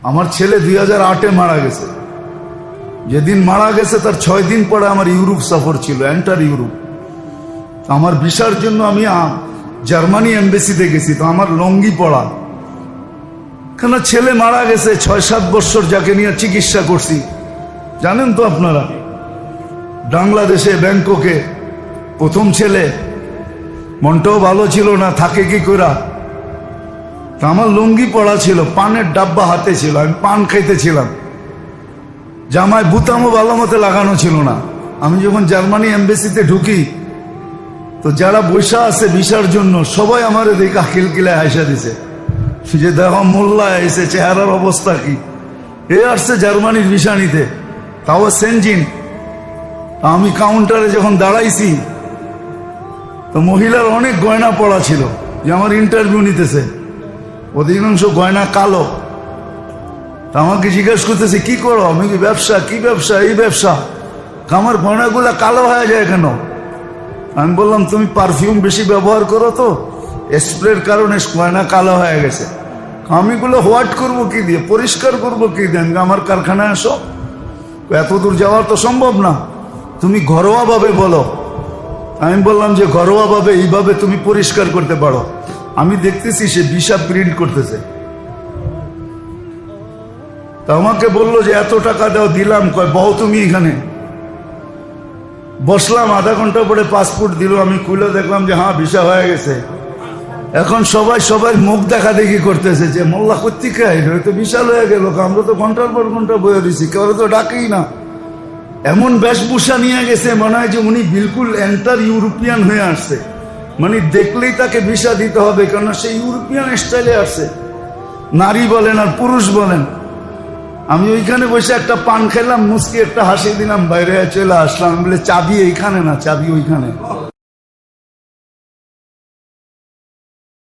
আমার ছেলে 2008-এ মারা গেছে। যেদিন মারা গেছে তার 6 দিন পরে আমার ইউরোপ সফর ছিল, এন্টার ইউরোপ। আমার ভিসার জন্য আমি জার্মানি এম্বাসিতে গেছি, তো আমার লঙ্গি পড়া, কেন ছেলে মারা গেছে। 6-7 বছর যাকে নিয়ে চিকিৎসা করছি, জানেন তো আপনারা, বাংলাদেশে ব্যাংককে। প্রথম ছেলে, মনটাও ভালো ছিল না, থাকে কি করা। তা আমার লুঙ্গি পড়া ছিল, পানের ডাব্বা হাতে ছিল, আমি পান খাইতেছিলাম, জামায় বুতামও ভালো মতো লাগানো ছিল না। আমি যখন জার্মানি এম্বাসিতে ঢুকি, তো যারা বৈশা আছে ভিসার জন্য সবাই আমার দেখা খিলকিলায় হাসা দিছে, যে দেখো মোল্লা এসে, চেহারার অবস্থা কি। এ আসছে জার্মানির ভিসা নিতে, তাও সেনজিন। আমি কাউন্টারে যখন দাঁড়াইছি, তো মহিলার অনেক গয়না পড়া ছিল, যে আমার ইন্টারভিউ নিতেছে, অধিকাংশ গয়না কালো। তা আমাকে জিজ্ঞেস করতেছে কি করো, আমি কি ব্যবসা, কি ব্যবসা, এই ব্যবসা। আমার গয়নাগুলা কালো হয়ে যায় কেন? আমি বললাম তুমি পারফিউম বেশি ব্যবহার করো, তো স্প্রের কারণে গয়না কালো হয়ে গেছে। আমিগুলো হোয়াইট করবো কি দিয়ে, পরিষ্কার করবো কি দিয়ে? আমার কারখানায় আসো, এত দূর যাওয়ার তো সম্ভব না, তুমি ঘরোয়া ভাবে বলো। আমি বললাম যে ঘরোয়া ভাবে এইভাবে তুমি পরিষ্কার করতে পারো। আমি দেখতেছি সে ভিসা প্রিন্ট করতেছে। তা আমাকে বললো যে এত টাকা দাও, দিলাম। কয় বউ তুমি এখানে। বসলাম, আধা ঘন্টা পরে পাসপোর্ট দিল, আমি খুলে দেখলাম যে হ্যাঁ ভিসা হয়ে গেছে। এখন সবাই সবার মুখ দেখা দেখি করতেছে, যে মোল্লা কর্তিকা তো বিশাল হয়ে গেল, আমরা তো ঘন্টার পর ঘন্টা বয়ে দিছি, কেউ তো ডাকেই না। এমন বেশভূষা নিয়ে গেছে, মনে হয় যে উনি বিলকুল এন্টার ইউরোপিয়ান হয়ে আসছে, মানে দেখলেই তাকে ভিসা দিতে হবে, কেন সে ইউরোপিয়ান স্টাইলে আসছে, নারী বলেন আর পুরুষ বলেন। আমি ওইখানে বসে একটা পান খেলাম, মুসকি একটা হাসি দিলাম, বাইরে চলে আসলাম। বলে চাবি এইখানে না, চাবি ওইখানে।